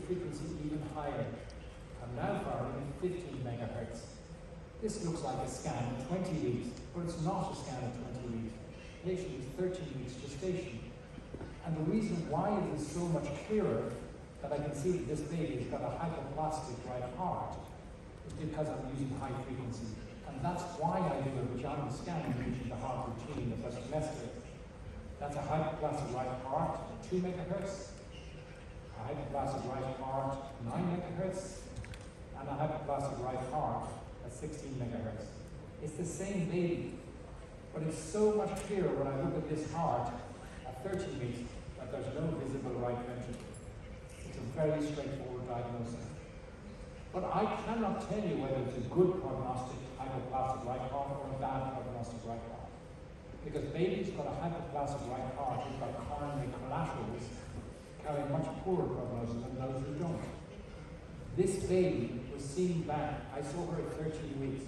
frequency even higher. I'm now firing at 15 megahertz. This looks like a scan at 20 weeks, but it's not a scan at 20 weeks. The patient is 13 weeks gestation. And the reason why it is so much clearer that I can see that this baby has got a hypoplastic right heart is because I'm using high frequency. And that's why I do a vaginal scanning using the heart routine in the first trimester. That's a hypoplastic right heart, 2 megahertz, a hypoplastic right heart, 9 megahertz, and a hypoplastic right heart at 16 megahertz. It's the same baby, but it's so much clearer when I look at this heart at 13 weeks that there's no visible right ventricle. It's a very straightforward diagnosis. But I cannot tell you whether it's a good prognostic hypoplastic right heart or a bad prognostic right heart. Because babies got a hypoplastic right heart who've got coronary collaterals carry a much poorer prognosis than those who don't. This baby was seen back, I saw her at 13 weeks.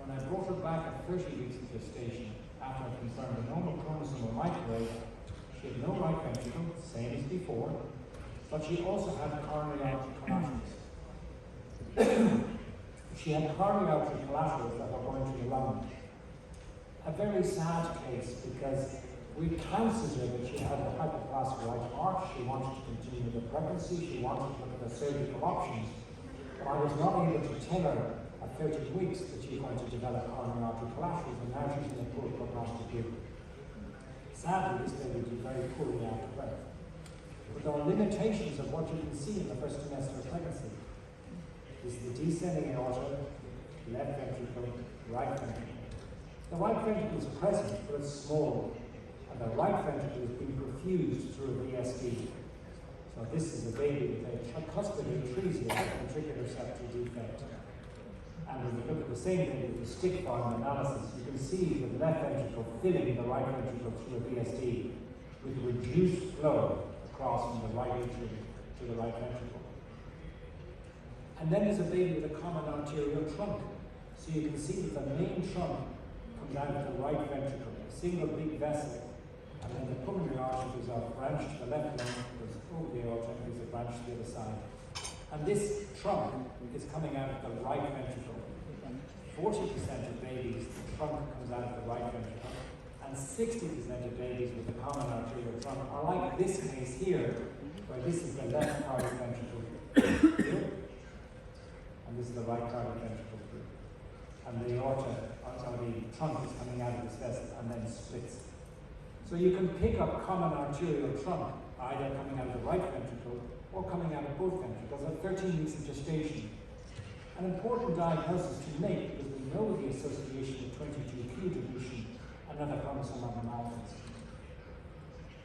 When I brought her back at 30 weeks of gestation, after I confirmed a normal chromosomal microwave, she had no right ventricle, same as before, but she also had coronary artery collaterals. She had coronary artery collaterals that were going to the lung. A very sad case because we counselled her that she had a hypoplastic right heart, she wanted to continue the pregnancy, she wanted to look at the surgical options, but I was not able to tell her at 13 weeks that she was going to develop coronary artery collaterals, and now she's in a poor prognostic view. Sadly, this baby did very poorly after birth. But there are limitations of what you can see in the first trimester of pregnancy. This is the descending aorta, left ventricle, right ventricle. The right ventricle is present, but it's small, and the right ventricle is being perfused through a VSD. So this is a baby with a tricuspid atresia, ventricular septal defect. And when you look at the same baby with the stick form analysis, you can see the left ventricle filling the right ventricle through a VSD with reduced flow across from the right atrium to the right ventricle. And then there's a baby with a common arterial trunk. So you can see that the main trunk comes out of the right ventricle, a single big vessel, and then the pulmonary arteries are branched to the left lung, goes over the aorta, and there's a branch to the other side. And this trunk is coming out of the right ventricle. 40% of babies, the trunk comes out of the right ventricle, and 60% of babies with the common arterial trunk are like this case here, where this is the left cardiac ventricle here, and this is the right cardiac ventricle here. And the aorta, or the trunk is coming out of this vessel and then splits. So you can pick up common arterial trunk, either coming out of the right ventricle or coming out of both ventricles at 13 weeks of gestation. An important diagnosis to make because we know the association with 22q deletion and other chromosome abnormalities.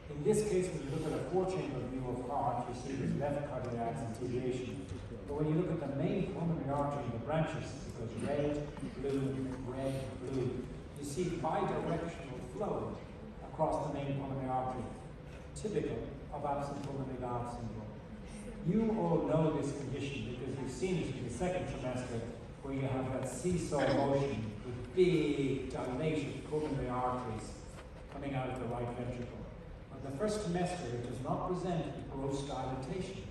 In this case, when you look at a 4-chamber view of heart, you see this left cardiac deviation. But when you look at the main pulmonary artery and the branches, it goes red, blue, you see bidirectional flow across the main pulmonary artery, typical of absent pulmonary valve syndrome. You all know this condition because you've seen it in the second trimester where you have that seesaw motion with big dilated pulmonary arteries coming out of the right ventricle. But the first trimester, it does not present with gross dilatation.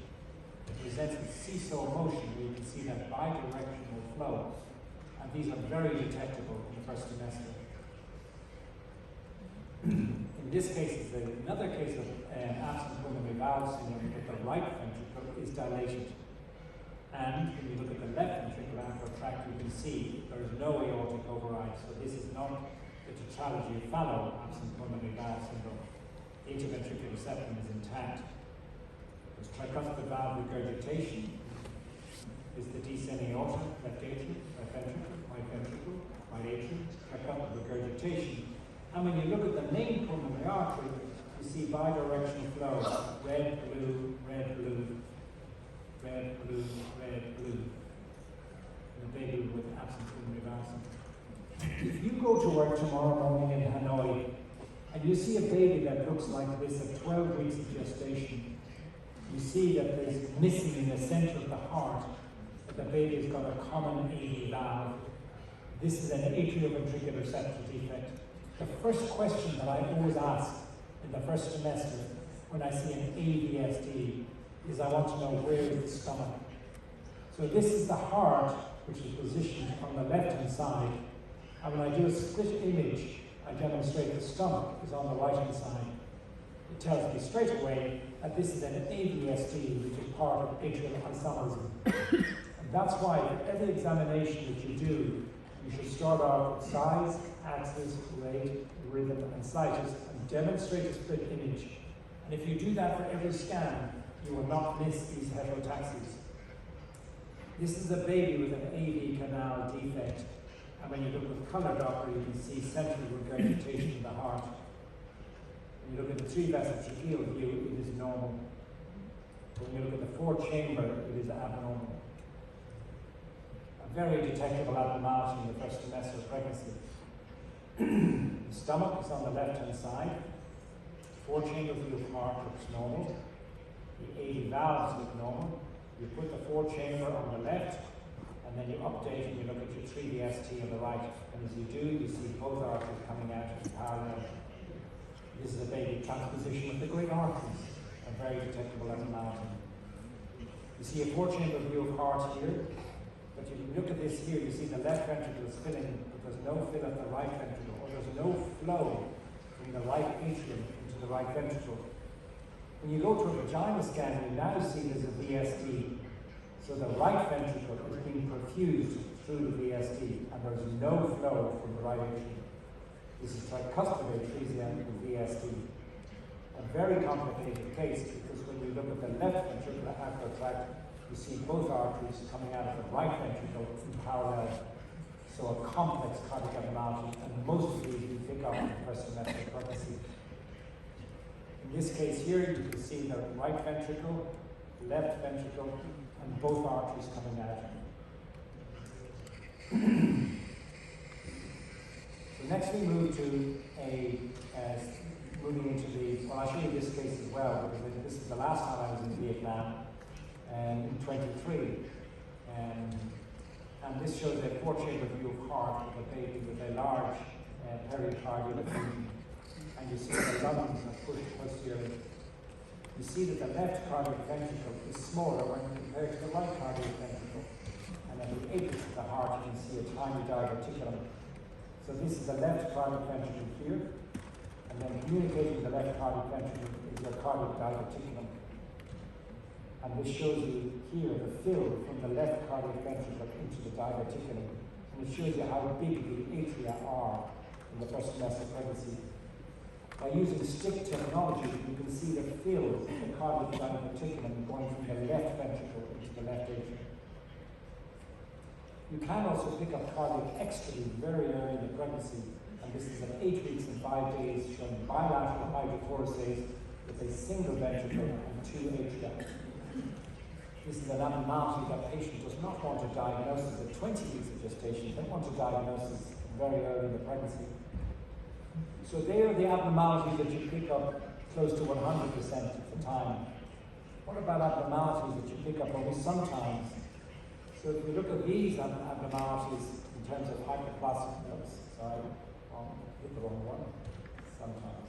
It presents with seesaw motion where you can see that bidirectional flow. And these are very detectable in the first trimester. In this case, it's another case of absent pulmonary valve syndrome with the right ventricle is dilated. And when you look at the left ventricular tract, you can see there is no aortic override. So this is not the tetralogy of fallow absent pulmonary valve syndrome. The interventricular septum is intact. There's tricuspid valve regurgitation. Is the descending aorta, left atrium, right ventricle, right atrium, tricuspid regurgitation. And when you look at the main pulmonary artery, you see bidirectional flow, red, blue, red, blue, red, blue, red, blue. And a baby with absent pulmonary valve syndrome. If you go to work tomorrow morning in Hanoi, and you see a baby that looks like this at 12 weeks of gestation, you see that there's missing in the center of the heart, that the baby has got a common AV valve. This is an atrioventricular septal defect. The first question that I always ask in the first trimester when I see an AVSD is I want to know where is the stomach. So this is the heart, which is positioned on the left-hand side. And when I do a split image, I demonstrate the stomach is on the right-hand side. It tells me straight away that this is an AVSD, which is part of atrial isomerism. And that's why for every examination that you do, you should start off with size, axis, rate, rhythm, and situs, and demonstrate a split image. And if you do that for every scan, you will not miss these heterotaxies. This is a baby with an AV canal defect. And when you look with colour Doppler, you can see central regurgitation in the heart. When you look at the 3-vessel tracheal view, it is normal. When you look at the 4-chamber, it is abnormal. A very detectable abnormality in the first trimester of pregnancy. The stomach is on the left-hand side. 4-chamber view of heart looks normal. The 80 valves look normal. You put the 4-chamber on the left, and then you update and you look at your 3VST on the right. And as you do, you see both arteries coming out in parallel. This is a baby transposition of the great arteries, a very detectable abnormality. You see a 4-chamber view of heart here, but if you look at this here, you see the left ventricle is filling, but there's no fill at the right ventricle, or there's no flow from the right atrium into the right ventricle. When you go to a vaginal scan, you now see there's a VSD. So the right ventricle is being perfused through the VSD, and there's no flow from the right atrium. This is tricuspid atresia with VSD. A very complicated case, because when you look at the left ventricular outflow tract, you see both arteries coming out of the right ventricle in parallel. So a complex cardiac abnormality, and most of these we pick up in the first semester of pregnancy. In this case here, you can see the right ventricle, left ventricle, and both arteries coming out. So next we move to moving into the, well, I'll show you this case as well, because this is the last time I was in Vietnam, in 23. And this shows a 4-chamber view of heart of a baby with a large pericardial effusion. And you see the lungs are pushed posteriorly. You see that the left cardiac ventricle is smaller when compared to the right cardiac ventricle. And at the apex of the heart, you can see a tiny diverticulum. So this is the left cardiac ventricle here, and then communicating with the left cardiac ventricle is your cardiac diverticulum. And this shows you here the fill from the left cardiac ventricle into the diverticulum. And it shows you how big the atria are in the first semester of pregnancy. By using stick technology, you can see the fill of the cardiac diverticulum going from the left ventricle into the left atrium. You can also pick up cardiac extravy very early in the pregnancy, and this is at 8 weeks and 5 days, showing bilateral hydrophoricase with a single ventricle and 2 atria. This is an abnormality that patient does not want to diagnose at 20 weeks of gestation. They want to diagnose very early in the pregnancy. So they are the abnormalities that you pick up close to 100% of the time. What about abnormalities that you pick up only sometimes? So if you look at these abnormalities in terms of hyperplastic notes, sorry, hit the wrong one, sometimes.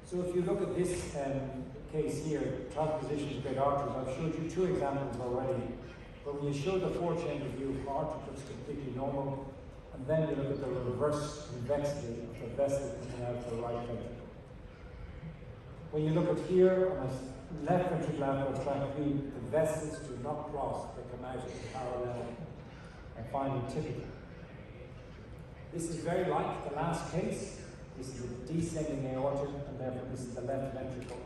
So if you look at this case here, transposition of great arteries, I've showed you 2 examples already. But when you show the 4-chamber view of heart, it looks completely normal. And then you look at the reverse convexity of the vessel coming out of the right ventricle. When you look at here on a left ventricular outflow tract view, the vessels do not cross, they come out in parallel and finally typical. This is very like the last case. This is a descending aorta, and therefore this is the left ventricle.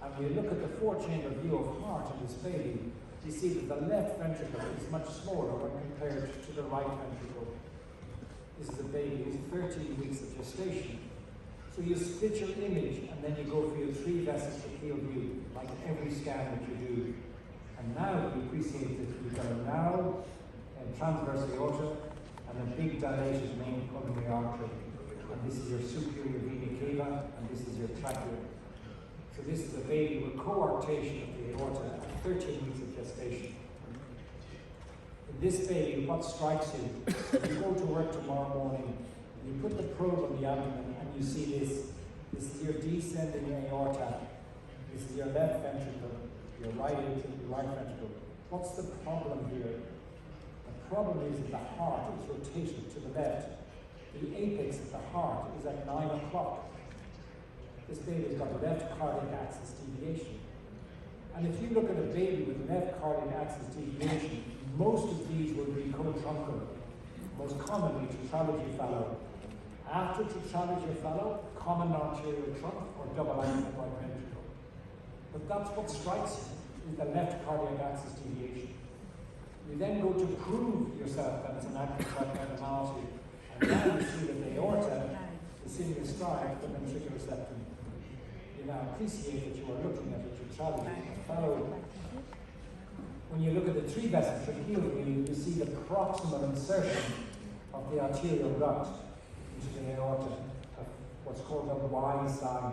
And when you look at the 4-chamber view of heart in this baby, you see that the left ventricle is much smaller when compared to the right ventricle. This is a baby who's 13 weeks of gestation. So you split your image and then you go for your 3-vessel tracheal view, like every scan that you do. And now you appreciate that you've got a narrow transverse aorta and a big dilated main pulmonary artery. And this is your superior vena cava, and this is your trachea. So this is a baby with coarctation of the aorta at 13 weeks of gestation. In this baby, what strikes you, you go to work tomorrow morning, and you put the probe on the abdomen, and you see this. This is your descending aorta. This is your left ventricle, your right atrium, your right ventricle. What's the problem here? The problem is that the heart is rotated to the left. The apex of the heart is at 9 o'clock. This baby's got left cardiac axis deviation. And if you look at a baby with left cardiac axis deviation, most of these will be co-truncal. Most commonly, tetralogy fallow. After tetralogy fallow, common arterial trunk or double angle right ventricle. But that's what strikes you, is the left cardiac axis deviation. You then go to prove yourself that it's an active abnormality, and now you see that the aorta is sitting astride the ventricular septum. You now appreciate that you are looking at a tetralogy fallow. When you look at the three-vessel tracheal view, you see the proximal insertion of the arterial duct into the aorta, of what's called a Y sign.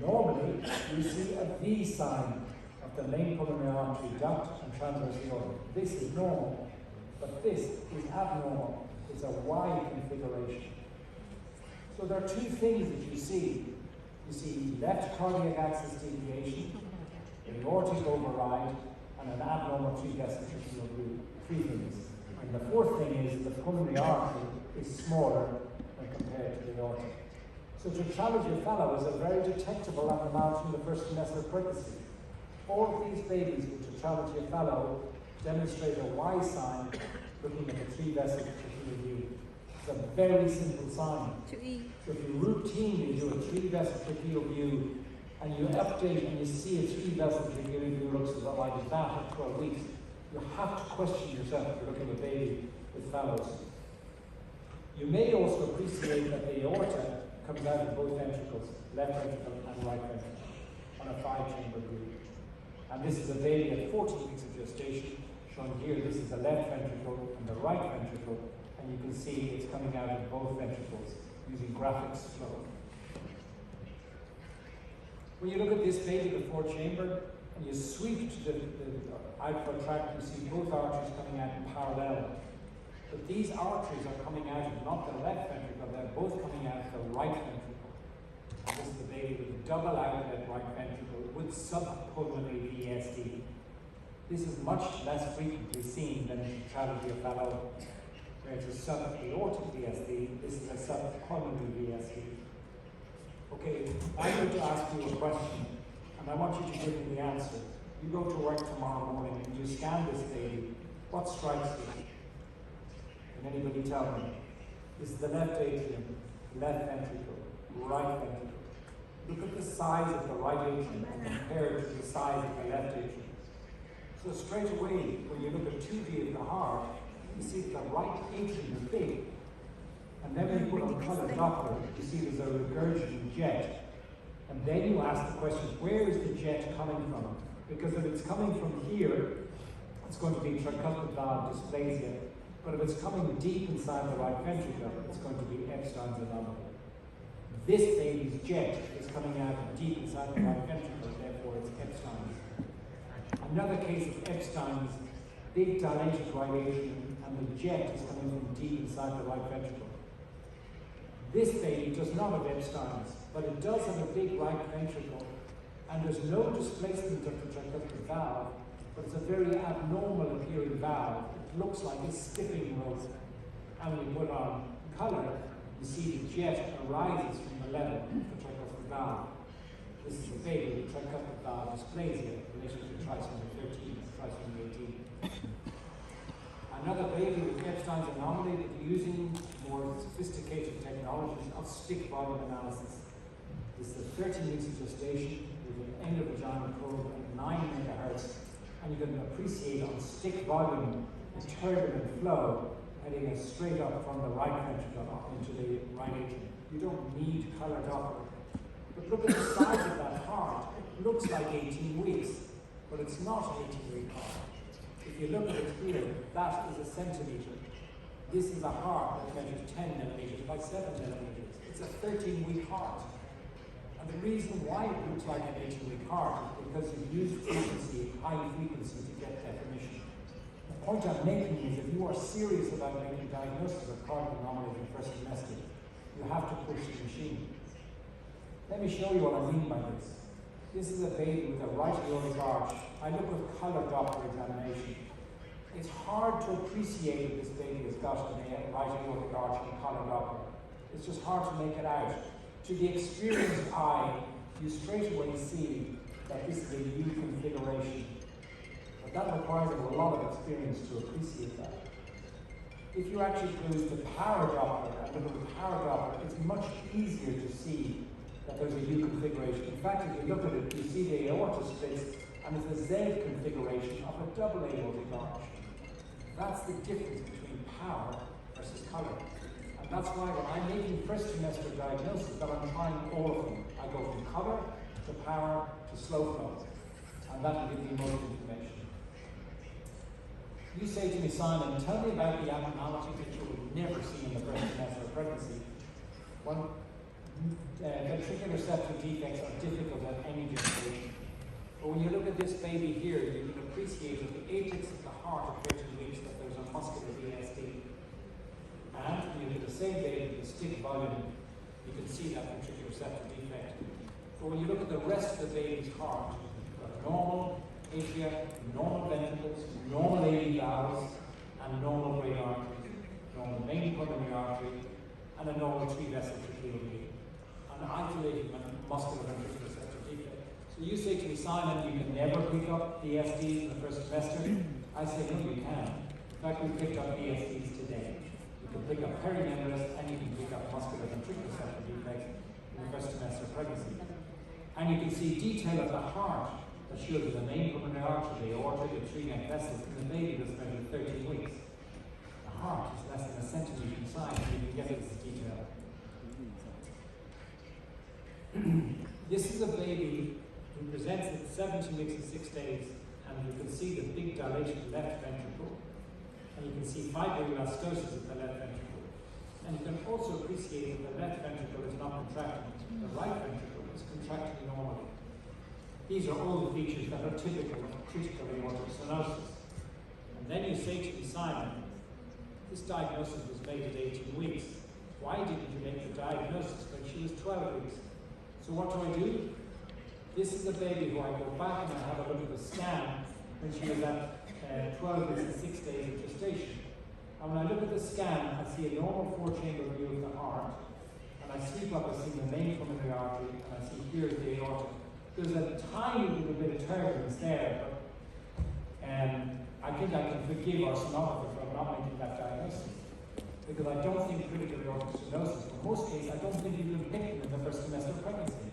Normally, you see a V sign of the main pulmonary artery duct and transverse aorta. This is normal, but this is abnormal. It's a Y configuration. So there are two things that you see. You see left cardiac axis deviation, the aortic override, and an abnormal three-vessel tracheal view. Three things. And the fourth thing is the pulmonary artery is smaller when compared to the aorta. So tetralogy fallow is a very detectable abnormality in the first trimester of pregnancy. All of these babies with tetralogy fallow demonstrate a Y sign looking at the three-vessel tracheal view. It's a very simple sign. So if you routinely do a three-vessel tracheal view and you update and you see a three-vessel tracheal view looks like that at 12 weeks, you have to question yourself if you're looking at a baby with fallows. You may also appreciate that the aorta comes out of both ventricles, left ventricle and right ventricle, on a 5-chamber view. And this is a baby at 14 weeks of gestation, shown here. This is the left ventricle and the right ventricle, and you can see it's coming out of both ventricles using graphics flow. When you look at this baby, the 4-chamber, and you sweep to the outflow tract, you see both arteries coming out in parallel. But these arteries are coming out of not the left ventricle, they're both coming out of the right ventricle. And this is the baby with double outlet right ventricle with subpulmonary VSD. This is much less frequently seen than tetralogy fallow, where it's a subaortic VSD. This is a subpulmonary VSD. Okay, I'm going to ask you a question, and I want you to give me the answer. You go to work tomorrow morning and you scan this baby. What strikes you? Can anybody tell me? This is the left atrium, left ventricle, right ventricle. Look at the size of the right atrium compared to the size of the left atrium. So straight away, when you look at 2D of the heart, you see that the right atrium is big. And then when you put on colour Doppler, you see there's a regurgitant jet. And then you ask the question, where is the jet coming from? Because if it's coming from here, it's going to be tricuspid valve dysplasia. But if it's coming deep inside the right ventricle, it's going to be Epstein's anomaly. This baby's jet is coming out deep inside the right ventricle, therefore it's Epstein's. Another case of Epstein's, big dilated right atrium, and the jet is coming from deep inside the right ventricle. This baby does not have Epstein's, but it does have a big right ventricle, and there's no displacement of the tricuspid valve, but it's a very abnormal appearing valve. It looks like a skipping rope. And when you put on colour, you see the jet arises from the level of the tricuspid valve. This is a baby with tricuspid valve dysplasia in relation to trisomy 13 and trisomy 18. Another baby with Epstein's anomaly, but using more sophisticated technologies of stick volume analysis. This is 13 weeks of gestation with an endovaginal probe at 9 megahertz, and you can appreciate on stick volume the turbulent flow heading straight up from the right ventricle up into the right atrium. You don't need colour Doppler. But look at the size of that heart. It looks like 18 weeks, but it's not an 18-week heart. If you look at it here, that is a centimetre. This is a heart that measures 10 millimetres by 7 millimetres. It's a 13-week heart. And the reason why it looks like an 18-week heart is because you use frequency, high frequency, to get definition. The point I'm making is if you are serious about making diagnosis of cardiac anomaly in the first trimester, you have to push the machine. Let me show you what I mean by this. This is a baby with a right aortic arch. I look with color Doppler examination. It's hard to appreciate that this baby has got a right aortic arch and color Doppler. It's just hard to make it out. To the experienced eye, you straight away see that this is a U configuration. But that requires a lot of experience to appreciate that. If you actually use the power Doppler and look at the power Doppler, it's much easier to see that there's a U configuration. In fact, if you look at it, you see the aorta splits, and it's a Z configuration of a double aortic arch. That's the difference between power versus color. And that's why when I'm making first trimester diagnosis, that I'm trying all of them. I go from color to power to slow flow. And that will give me most information. You say to me, Simon, tell me about the abnormality that you would never see in the first trimester of pregnancy. Well, ventricular septal defects are difficult at any gestation. But when you look at this baby here, you can appreciate at the apex of the heart at 13 weeks that there's a muscular VSD. And when you look at the same baby with the stick volume, you can see that ventricular septal defect. But when you look at the rest of the baby's heart, you've got normal atria, normal ventricles, normal AV valves, and normal great artery, normal main pulmonary artery, and a normal 3-vessel tracheal vein, an isolated muscular ventricular septal defect. So you say to me, Simon, you can never pick up VSDs in the first trimester. I say, no, you can. In fact, we picked up VSDs today. You can pick up perimembranous, and you can pick up muscular ventricular septal defects in the first trimester of pregnancy. And you can see detail of the heart that shows you the main pulmonary artery, the aorta, the 3 neck vessels in the baby that's measured 13 weeks. The heart is less than a centimetre in size, and you can get this detail. This is a baby who presents at 17 weeks and 6 days, and you can see the big dilation left ventricle, and you can see fibroelastosis of the left ventricle. And you can also appreciate that the left ventricle is not contracting, the right ventricle is contracting normally. These are all the features that are typical of critical aortic stenosis. And then you say to me, Simon, this diagnosis was made at 18 weeks. Why didn't you make the diagnosis when she was 12 weeks? So what do? This is a baby who I go back and I have a look at the scan when she was at 12 weeks and 6 days of gestation. And when I look at the scan, I see a normal 4-chamber view of the heart, and I sweep up, I see the main pulmonary artery, and I see here's the aorta. There's a tiny little bit of turbulence there, but I think I can forgive our sonographer for not making that diagnosis, because I don't think critical aortic stenosis, in most cases, I don't think you can pick them in the first trimester of pregnancy.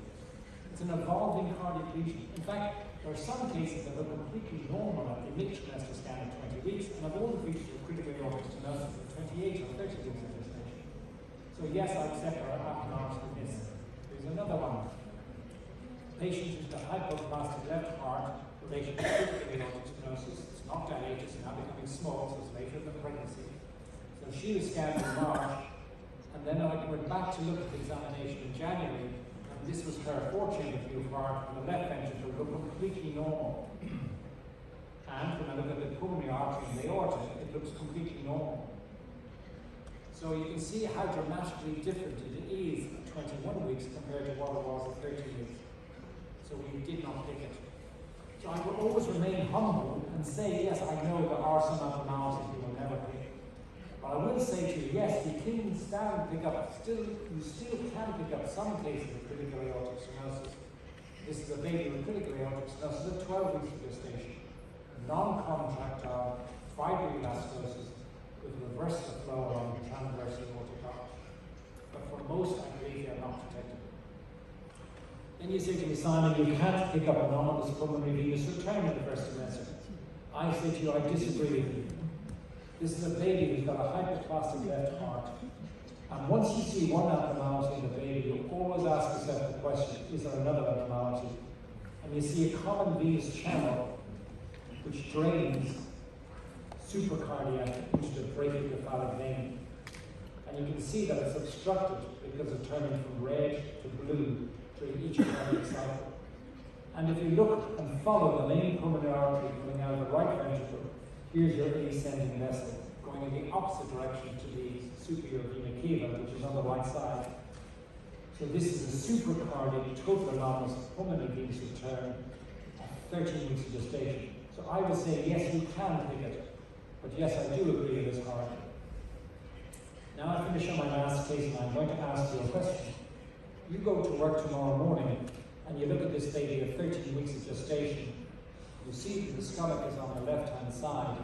It's an evolving cardiac lesion. In fact, there are some cases that are completely normal at the mid-trimester scan at 20 weeks, and have all the features of critical aortic stenosis at 28 or 30 weeks of gestation. So yes, I accept our abnormality in this. There's another one. Patient who's got hypoplastic left heart related to critical aortic stenosis. It's not dilated, it's now becoming small, so it's later in the pregnancy. So she was scanned in March, and then I went back to look at the examination in January, and this was her 4-chamber view of heart, and the left ventricle looked completely normal. And when I look at the pulmonary artery and the aorta, it looks completely normal. So you can see how dramatically different it is at 21 weeks compared to what it was at 30 weeks. So we did not pick it. So I will always remain humble and say, yes, I know there are some abnormalities we will never pick. But I will say to you, yes, you can still pick up, you still can pick up some cases of critical aortic stenosis. This is a baby with critical aortic stenosis at 12 weeks of gestation. Non-contractile fibroelastosis with reversible flow along the transverse aortic arch. But for most, I believe they are not detectable. Then you say to me, Simon, you can't pick up anomalous pulmonary venous return in the first trimester. I say to you, I disagree with you. This is a baby who's got a hypoplastic left heart. And once you see one abnormality in the baby, you always ask yourself the question, is there another abnormality? And you see a common venous channel which drains supracardiac into the brachiocephalic vein. And you can see that it's obstructed because of turning from red to blue during each cardiac cycle. And if you look and follow the main pulmonary artery coming out of the right ventricle, here's your ascending vessel going in the opposite direction to the superior vena cava, which is on the right side. So this is a supracardiac, total anonymous pulmonary venous return at 13 weeks of gestation. So I would say, yes, you can pick it. But yes, I do agree it is hard. Now I finish on my last case and I'm going to ask you a question. You go to work tomorrow morning and you look at this baby at 13 weeks of gestation. You see that the stomach is on the left-hand side,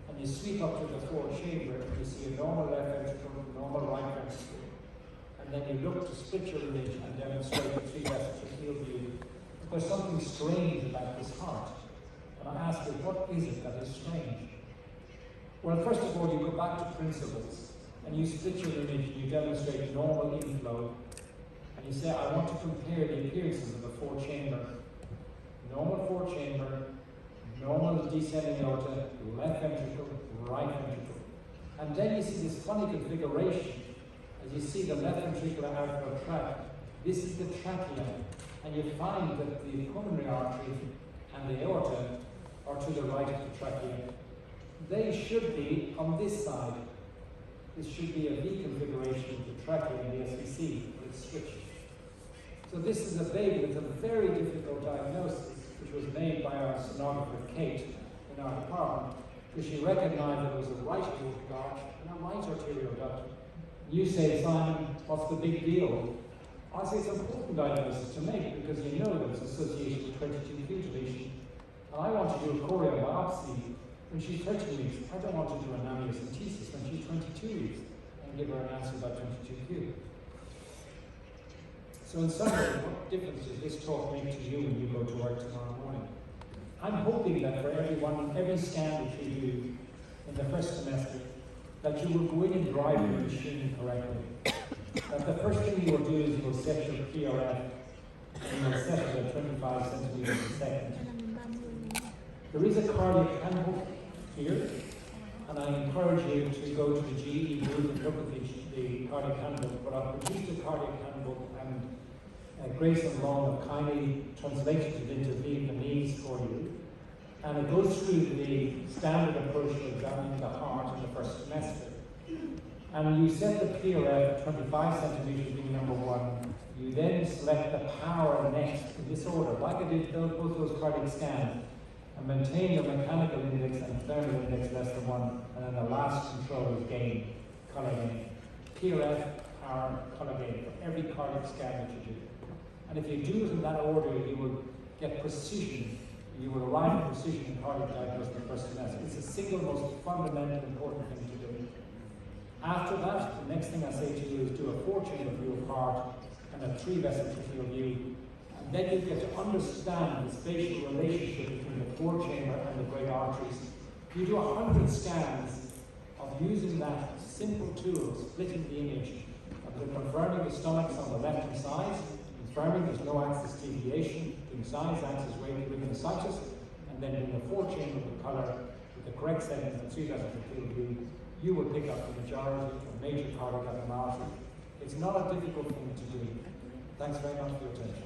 and you sweep up to the fourth chamber and you see a normal left ventricle, normal right ventricle. And then you look to split your image and demonstrate the three ventricular view. There's something strange about this heart. And I ask you, what is it that is strange? Well, first of all, you go back to principles, and you split your image and you demonstrate normal inflow. And you say, I want to compare the appearances of the fourth chamber. Normal fourth chamber, normal descending aorta, left ventricle, right ventricle. And then you see this funny configuration as you see the left ventricular outflow tract. This is the trachea. And you find that the pulmonary artery and the aorta are to the right of the trachea. They should be on this side. This should be a V configuration of the trachea and the SVC, but it's switched. So this is a baby with a very difficult diagnosis, which was made by our sonographer, Kate, in our department, because she recognized that it was a right aortic arch and a right arterial duct. You say, Simon, what's the big deal? I say it's an important diagnosis to make because you know there's association with 22q deletion. And I want to do a chorial biopsy when she's 13 weeks. I don't want to do an amniocentesis when she's 22 weeks and give her an answer about 22q. So in summary, what difference does this talk make to you when you go to work tomorrow morning? I'm hoping that for every scan that you do in the first semester, that you will go in and drive your machine correctly. That the first thing you will do is you will set your PRF and you will set it at 25 centimeters a second. There is a cardiac handbook here, and I encourage you to go to the GE booth and look at the cardiac handbook, but I've produced a cardiac handbook and Grace and Long have kindly translated it into Vietnamese for you. And it goes through the standard approach to examining the heart in the first semester. And you set the PRF at 25 centimeters being number one. You then select the power next in this order, like I did both those cardiac scans, and maintain your mechanical index and thermal index less than 1. And then the last control is gain, color gain. PRF, power, color gain for every cardiac scan that you do. And if you do it in that order, you will get precision. You will arrive at precision in cardiac diagnosis in the first semester. It's the single most fundamental important thing to do. After that, the next thing I say to you is do a 4-chamber view of heart and a 3-vessel view. And then you get to understand the spatial relationship between the 4-chamber and the great arteries. You do 100 scans of using that simple tool, splitting the image, and confirming the stomach's on the left-hand side, confirming there's no axis deviation, doing sinus axis radiositis, and then doing a 4-chamber with color with the correct settings and 3-vessel view. You will pick up the majority of major cardiac abnormality. It's not a difficult thing to do. Thanks very much for your attention.